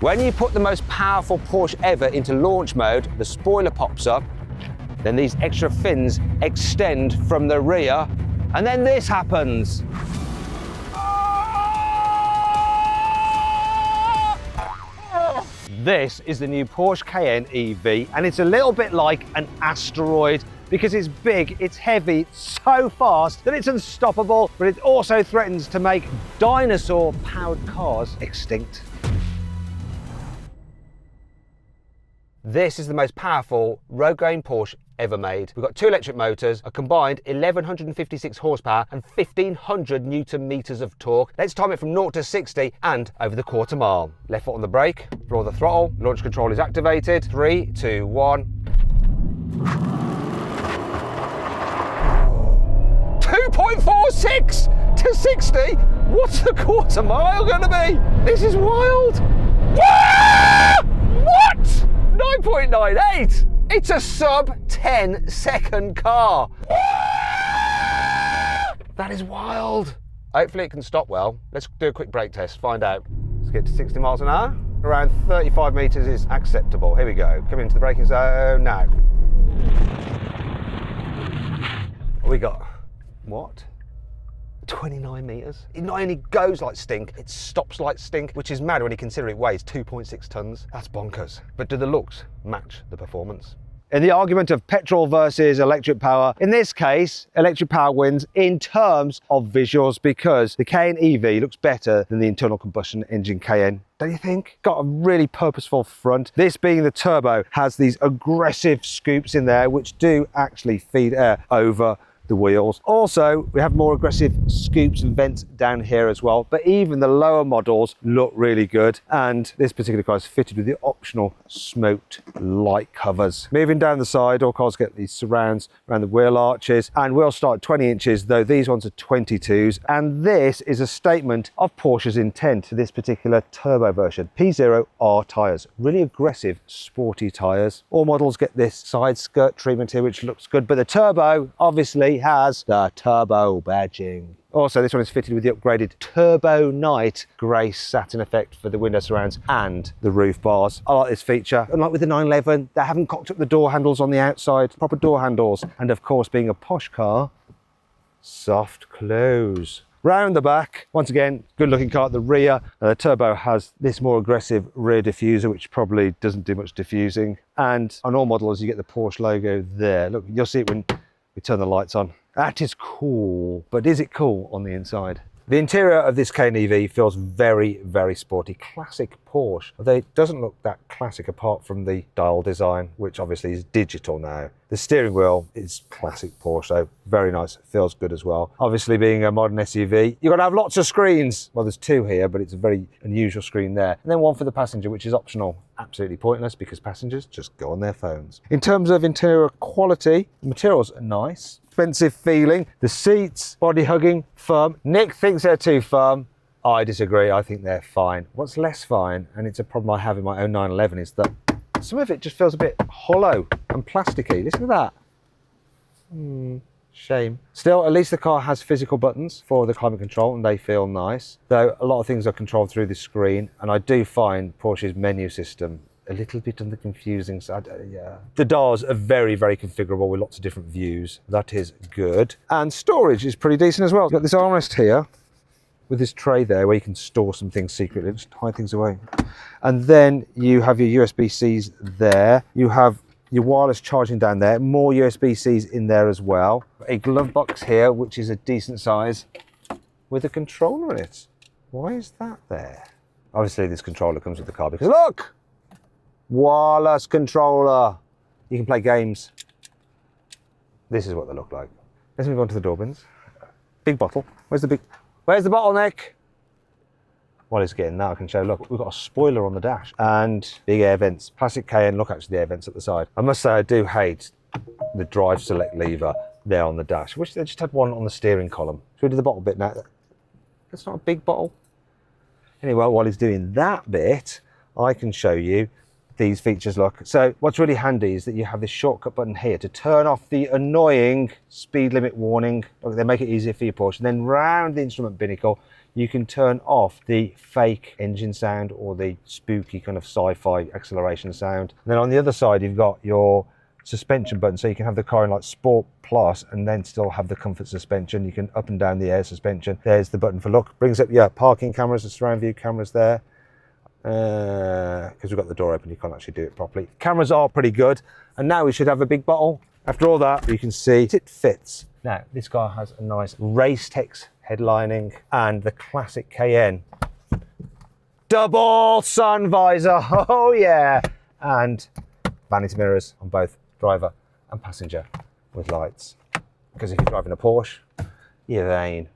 When you put the most powerful Porsche ever into launch mode, the spoiler pops up, then these extra fins extend from the rear, and then this happens. This is the new Porsche Cayenne EV, and it's a little bit like an asteroid because it's big, it's heavy, it's so fast that it's unstoppable, but it also threatens to make dinosaur-powered cars extinct. This is the most powerful road-going Porsche ever made. We've got 2 electric motors, a combined 1156 horsepower and 1500 newton meters of torque. Let's time it from 0 to 60 and over the quarter mile. Left foot on the brake, floor the throttle, launch control is activated. 3, 2, 1. 2.46 to 60? What's the quarter mile gonna be? This is wild. What? 9.98! It's a sub 10 second car. That is wild. Hopefully it can stop well. Let's do a quick brake test, find out. Let's get to 60 miles an hour. Around 35 meters is acceptable. Here we go. Coming into the braking zone now. What we got? What? 29 meters. It not only goes like stink, it stops like stink, which is mad when you consider it weighs 2.6 tons. That's bonkers. But do the looks match the performance? In the argument of petrol versus electric power, in this case, electric power wins in terms of visuals because the Cayenne EV looks better than the internal combustion engine Cayenne. Don't you think? Got a really purposeful front. This being the turbo has these aggressive scoops in there which do actually feed air over the wheels. Also, we have more aggressive scoops and vents down here as well, but even the lower models look really good. And this particular car is fitted with the optional smoked light covers. Moving down the side, all cars get these surrounds around the wheel arches, and wheels start at 20 inches, though these ones are 22s. And this is a statement of Porsche's intent to this particular turbo version. P0R tyres, really aggressive, sporty tyres. All models get this side skirt treatment here, which looks good, but the turbo obviously has the turbo badging. Also, this one is fitted with the upgraded Turbo Night grey satin effect for the window surrounds and the roof bars. I like this feature. Unlike with the 911, they haven't cocked up the door handles on the outside, proper door handles. And of course, being a posh car, soft close. Round the back, once again, good looking car at the rear. The turbo has this more aggressive rear diffuser, which probably doesn't do much diffusing. And on all models, you get the Porsche logo there. Look, you'll see it when we turn the lights on. That is cool, but is it cool on the inside? The interior of this Cayenne EV feels very, very sporty. Classic Porsche, although it doesn't look that classic apart from the dial design, which obviously is digital now. The steering wheel is classic Porsche, so very nice, feels good as well. Obviously being a modern SUV, you've got to have lots of screens. Well, there's 2 here, but it's a very unusual screen there. And then one for the passenger, which is optional. Absolutely pointless because passengers just go on their phones. In terms of interior quality, the materials are nice. Expensive feeling. The seats, body hugging, firm. Nick thinks they're too firm. I disagree, I think they're fine. What's less fine, and it's a problem I have in my own 911, is that some of it just feels a bit hollow and plasticky. Listen to that. Shame. Still, at least the car has physical buttons for the climate control and they feel nice. Though a lot of things are controlled through the screen, and I do find Porsche's menu system a little bit on the confusing side. The doors are very, very configurable with lots of different views. That is good. And storage is pretty decent as well. You've got this armrest here with this tray there where you can store some things secretly, just hide things away. And then you have your USB-Cs there. You have your wireless charging down there, more USB-Cs in there as well. A glove box here, which is a decent size with a controller in it. Why is that there? Obviously this controller comes with the car because look! Wireless controller. You can play games. This is what they look like. Let's move on to the door bins. Big bottle. Where's the bottle, Nick? While it's getting that, I can show, look, we've got a spoiler on the dash and big air vents. Classic Cayenne, look actually the air vents at the side. I must say I do hate the drive select lever there on the dash. I wish they just had one on the steering column. So we do the bottle bit now. That's not a big bottle. Anyway, while he's doing that bit, I can show you these features. Look, so what's really handy is that you have this shortcut button here to turn off the annoying speed limit warning. Look, they make it easier for your Porsche. And then round the instrument binnacle, you can turn off the fake engine sound or the spooky kind of sci-fi acceleration sound. And then on the other side, you've got your suspension button, so you can have the car in like Sport Plus and then still have the comfort suspension. You can up and down the air suspension. There's the button for look, brings up your parking cameras, the surround view cameras there. Because we've got the door open, you can't actually do it properly. Cameras are pretty good, and now we should have a big bottle. After all that, you can see it fits. Now, this car has a nice Race Tex headlining and the classic Cayenne. Double sun visor, oh yeah! And vanity mirrors on both driver and passenger with lights. Because if you're driving a Porsche, you're vain.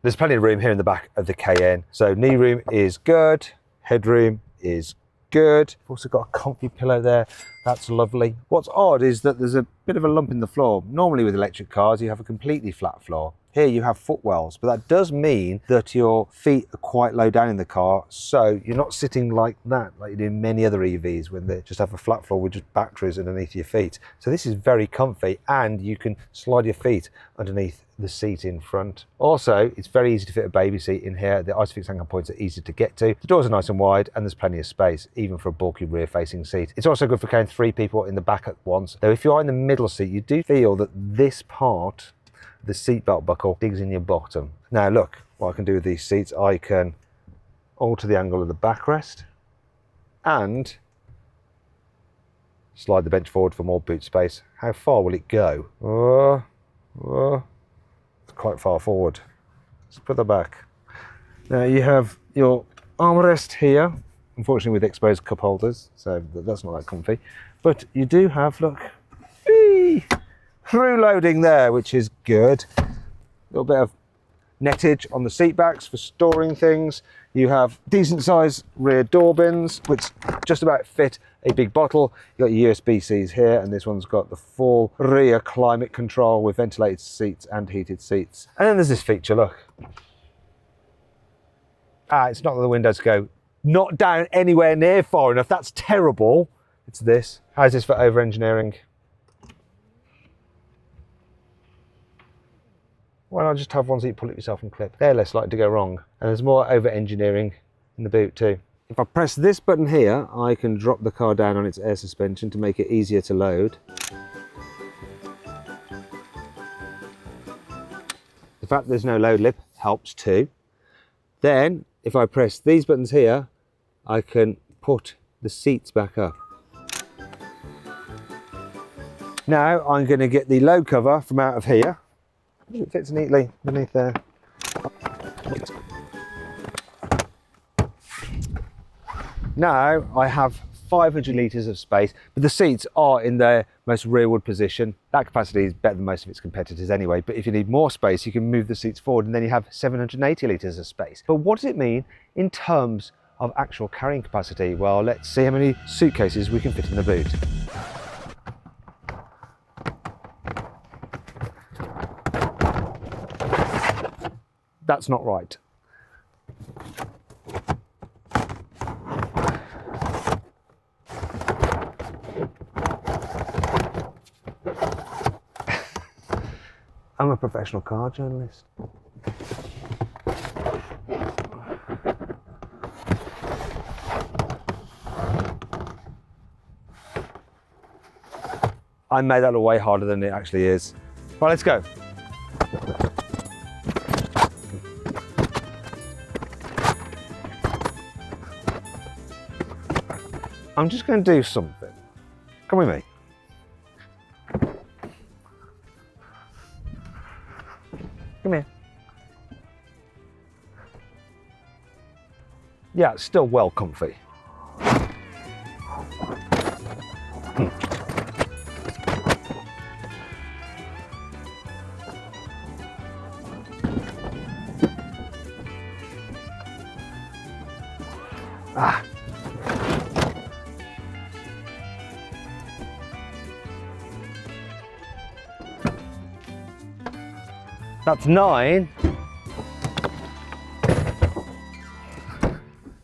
There's plenty of room here in the back of the Cayenne. So knee room is good. Headroom is good. I've also got a comfy pillow there. That's lovely. What's odd is that there's a bit of a lump in the floor. Normally with electric cars, you have a completely flat floor. Here you have footwells, but that does mean that your feet are quite low down in the car, so you're not sitting like that, like you do in many other EVs when they just have a flat floor with just batteries underneath your feet. So this is very comfy, and you can slide your feet underneath the seat in front. Also, it's very easy to fit a baby seat in here. The Isofix anchor points are easy to get to. The doors are nice and wide, and there's plenty of space, even for a bulky rear-facing seat. It's also good for carrying 3 people in the back at once. Though if you are in the middle seat, you do feel that this part, the seatbelt buckle, digs in your bottom. Now look, what I can do with these seats, I can alter the angle of the backrest and slide the bench forward for more boot space. How far will it go? It's quite far forward. Let's put that back. Now you have your armrest here, unfortunately with exposed cup holders, so that's not that comfy. But you do have, look, through loading there, which is good. A little bit of nettage on the seat backs for storing things. You have decent sized rear door bins, which just about fit a big bottle. You've got your USB-Cs here, and this one's got the full rear climate control with ventilated seats and heated seats. And then there's this feature, look. It's not that the windows go not down anywhere near far enough. That's terrible. It's this. How's this for over-engineering? Why not just have one so you pull it yourself and clip? They're less likely to go wrong. And there's more over-engineering in the boot too. If I press this button here, I can drop the car down on its air suspension to make it easier to load. The fact there's no load lip helps too. Then, if I press these buttons here, I can put the seats back up. Now I'm going to get the load cover from out of here. It fits neatly beneath there. Now I have 500 litres of space, but the seats are in their most rearward position. That capacity is better than most of its competitors anyway, but if you need more space, you can move the seats forward and then you have 780 litres of space. But what does it mean in terms of actual carrying capacity? Well, let's see how many suitcases we can fit in the boot. That's not right. I'm a professional car journalist. I made that look way harder than it actually is. Right, let's go. I'm just going to do something. Come with me. Come here. Yeah, it's still well comfy. That's 9,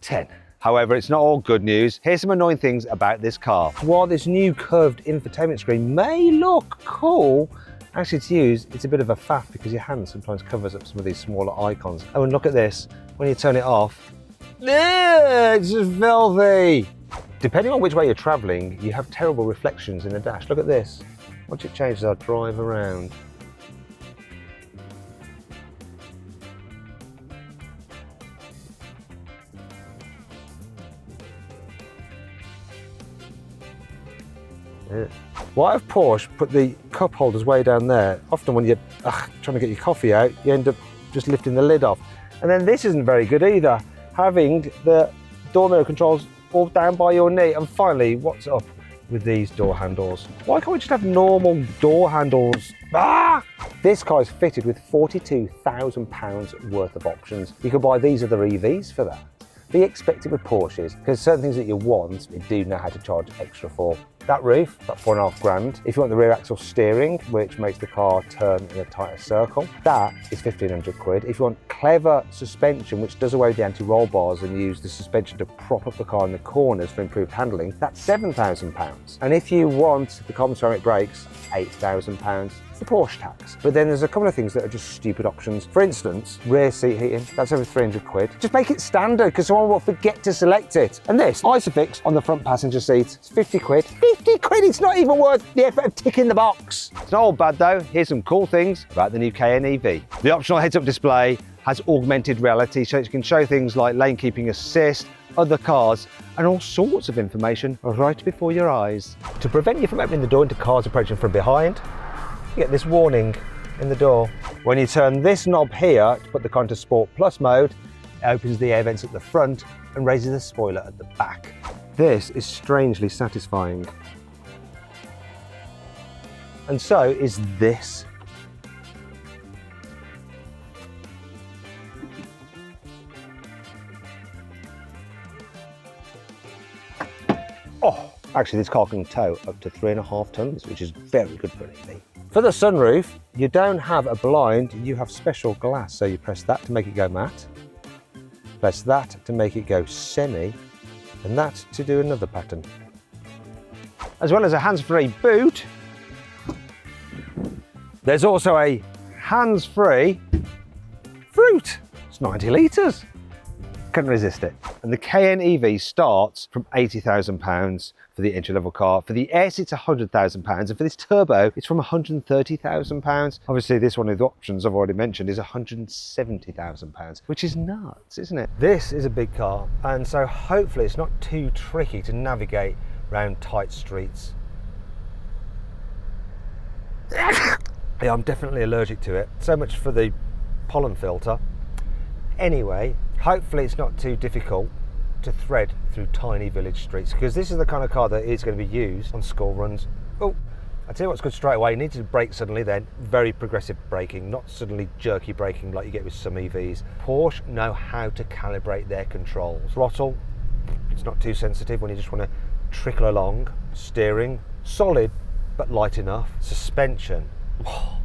10. However, it's not all good news. Here's some annoying things about this car. While this new curved infotainment screen may look cool, Actually, to use, it's a bit of a faff because your hand sometimes covers up some of these smaller icons. Oh, and look at this. When you turn it off, it's just filthy. Depending on which way you're traveling, you have terrible reflections in the dash. Look at this. Once it changes, I'll drive around. Why have Porsche put the cup holders way down there? Often when you're trying to get your coffee out, you end up just lifting the lid off. And then this isn't very good either, having the door mirror controls all down by your knee. And finally, what's up with these door handles? Why can't we just have normal door handles? This car is fitted with £42,000 worth of options. You can buy these other EVs for that. Be expected with Porsches, because certain things that you want, they do know how to charge extra for. That roof, about £4,500. If you want the rear axle steering, which makes the car turn in a tighter circle, that is £1,500. If you want clever suspension, which does away with the anti-roll bars and use the suspension to prop up the car in the corners for improved handling, that's £7,000. And if you want the carbon ceramic brakes, £8,000. It's the Porsche tax. But then there's a couple of things that are just stupid options. For instance, rear seat heating, that's over £300. Just make it standard, because someone will forget to select it. And this, Isofix on the front passenger seat, it's £50. £50, it's not even worth the effort of ticking the box. It's not all bad though. Here's some cool things about the new Cayenne EV. The optional heads-up display has augmented reality, so it can show things like lane keeping assist, other cars, and all sorts of information right before your eyes. To prevent you from opening the door into cars approaching from behind, you get this warning in the door. When you turn this knob here to put the car into Sport Plus mode, it opens the air vents at the front and raises the spoiler at the back. This is strangely satisfying. And so is this. Oh, actually this car can tow up to 3.5 tons, which is very good for an EV. For the sunroof, you don't have a blind, you have special glass. So you press that to make it go matte, press that to make it go semi, and that to do another pattern. As well as a hands-free boot, there's also a hands-free fruit. It's 90 litres. Couldn't resist it. And the Cayenne EV starts from £80,000 for the entry-level car. For the S, it's £100,000, and for this turbo, it's from £130,000. Obviously, this one of the options I've already mentioned is £170,000, which is nuts, isn't it? This is a big car, and so hopefully it's not too tricky to navigate around tight streets. Yeah, I'm definitely allergic to it. So much for the pollen filter. Anyway, hopefully it's not too difficult to thread through tiny village streets, because this is the kind of car that is going to be used on school runs. Oh, I tell you what's good straight away, you need to brake suddenly then. Very progressive braking, not suddenly jerky braking like you get with some EVs. Porsche know how to calibrate their controls. Throttle, it's not too sensitive when you just want to trickle along. Steering, solid but light enough. Suspension, oh,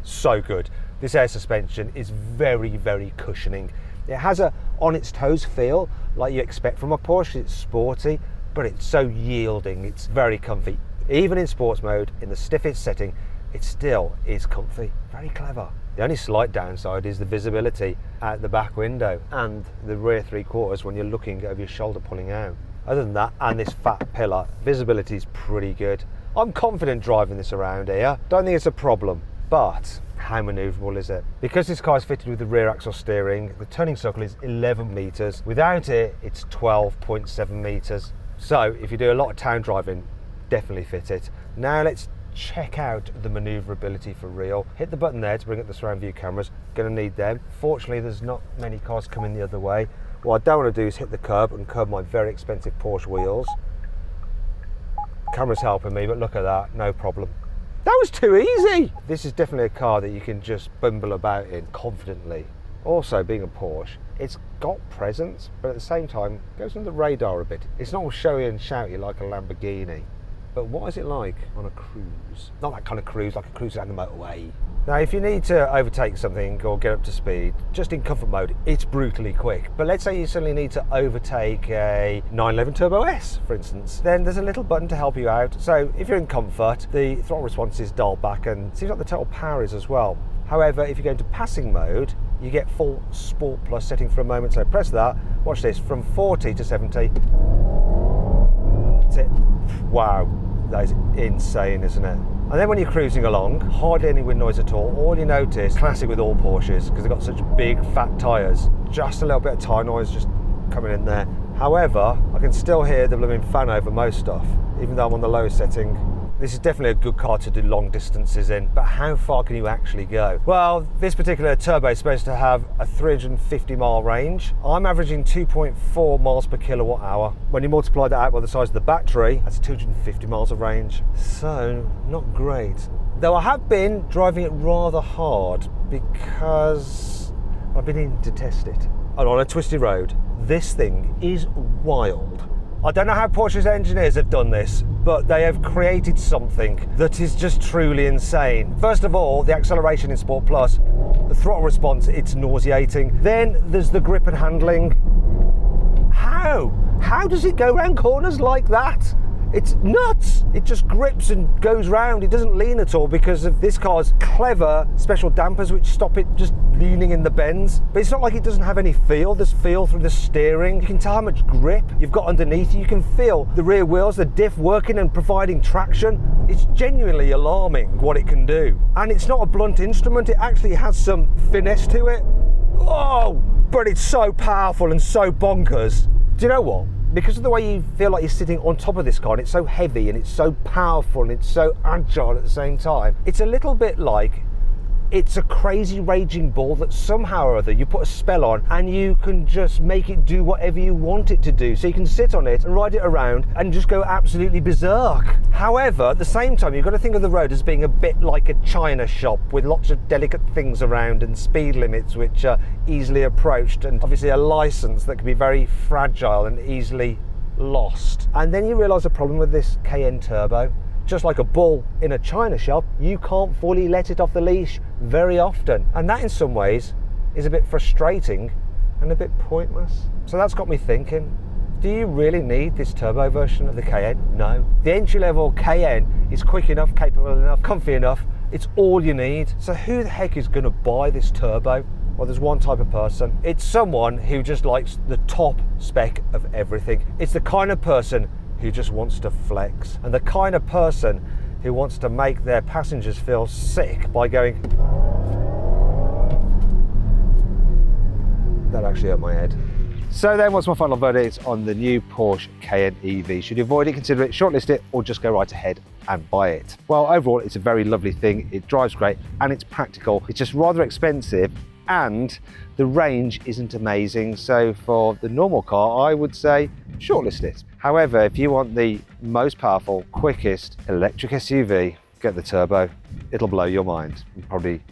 so good. This air suspension is very, very cushioning. It has a on its toes feel like you expect from a Porsche. It's sporty, but it's so yielding. It's very comfy. Even in sports mode, in the stiffest setting, it still is comfy. Very clever. The only slight downside is the visibility out the back window and the rear three quarters when you're looking over your shoulder pulling out. Other than that, and this fat pillar, visibility is pretty good. I'm confident driving this around here. Don't think it's a problem, but how manoeuvrable is it? Because this car is fitted with the rear axle steering, the turning circle is 11 metres. Without it, it's 12.7 metres. So if you do a lot of town driving, definitely fit it. Now let's check out the manoeuvrability for real. Hit the button there to bring up the surround view cameras. Gonna need them. Fortunately, there's not many cars coming the other way. What I don't want to do is hit the curb and curb my very expensive Porsche wheels. Camera's helping me, but look at that, no problem. That was too easy. This is definitely a car that you can just bumble about in confidently. Also, being a Porsche, it's got presence, but at the same time, goes under the radar a bit. It's not all showy and shouty like a Lamborghini, But what is it like on a cruise? Not that kind of cruise, like a cruise down the motorway. Now, if you need to overtake something or get up to speed, just in comfort mode, it's brutally quick. But let's say you suddenly need to overtake a 911 Turbo S, for instance, then there's a little button to help you out. So if you're in comfort, the throttle response is dialed back and it seems like the total power is as well. However, if you go into passing mode, you get full Sport Plus setting for a moment. So press that, watch this, from 40 to 70. That's it. Wow, that is insane, isn't it? And then when you're cruising along, hardly any wind noise at all you notice, classic with all Porsches, because they've got such big fat tyres, just a little bit of tyre noise just coming in there. However, I can still hear the blooming fan over most stuff, even though I'm on the lowest setting. This is definitely a good car to do long distances in, but how far can you actually go? Well, this particular turbo is supposed to have a 350 mile range. I'm averaging 2.4 miles per kilowatt hour. When you multiply that out by the size of the battery, that's 250 miles of range. So, not great. Though I have been driving it rather hard because I've been needing to test it. And on a twisty road, this thing is wild. I don't know how Porsche's engineers have done this, but they have created something that is just truly insane. First of all, the acceleration in Sport Plus, the throttle response, it's nauseating. Then there's the grip and handling. How does it go around corners like that? It's nuts. It just grips and goes round. It doesn't lean at all because of this car's clever special dampers which stop it just leaning in the bends. But it's not like it doesn't have any feel. There's feel through the steering. You can tell how much grip you've got underneath you. You can feel the rear wheels, the diff working and providing traction. It's genuinely alarming what it can do. And it's not a blunt instrument. It actually has some finesse to it. Oh, but it's so powerful and so bonkers. Do you know what? Because of the way you feel like you're sitting on top of this car, and it's so heavy and it's so powerful and it's so agile at the same time, it's a little bit like it's a crazy raging bull that somehow or other you put a spell on and you can just make it do whatever you want it to do. So you can sit on it and ride it around and just go absolutely berserk. However, at the same time, you've got to think of the road as being a bit like a china shop with lots of delicate things around and speed limits which are easily approached, and obviously a license that can be very fragile and easily lost. And then you realise the problem with this Cayenne Turbo. Just like a bull in a china shop, you can't fully let it off the leash very often. And that in some ways is a bit frustrating and a bit pointless. So that's got me thinking, do you really need this turbo version of the Cayenne? No. The entry-level Cayenne is quick enough, capable enough, comfy enough. It's all you need. So who the heck is gonna buy this turbo? Well, there's one type of person. It's someone who just likes the top spec of everything. It's the kind of person who just wants to flex, and the kind of person who wants to make their passengers feel sick by going, that actually hurt my head. So then what's my final verdict on the new Porsche Cayenne EV? Should you avoid it, consider it, shortlist it, or just go right ahead and buy it? Well, overall, it's a very lovely thing. It drives great and it's practical. It's just rather expensive and the range isn't amazing. So for the normal car, I would say shortlist it. However, if you want the most powerful, quickest electric SUV, get the turbo. It'll blow your mind and probably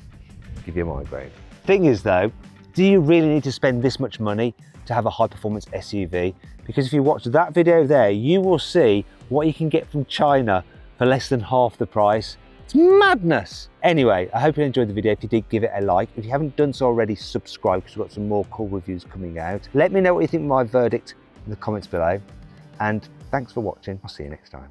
give you a migraine. Thing is though, do you really need to spend this much money to have a high performance SUV? Because if you watch that video there, you will see what you can get from China for less than half the price. It's madness. Anyway, I hope you enjoyed the video. If you did, give it a like. If you haven't done so already, subscribe because we've got some more cool reviews coming out. Let me know what you think of my verdict in the comments below. And thanks for watching. I'll see you next time.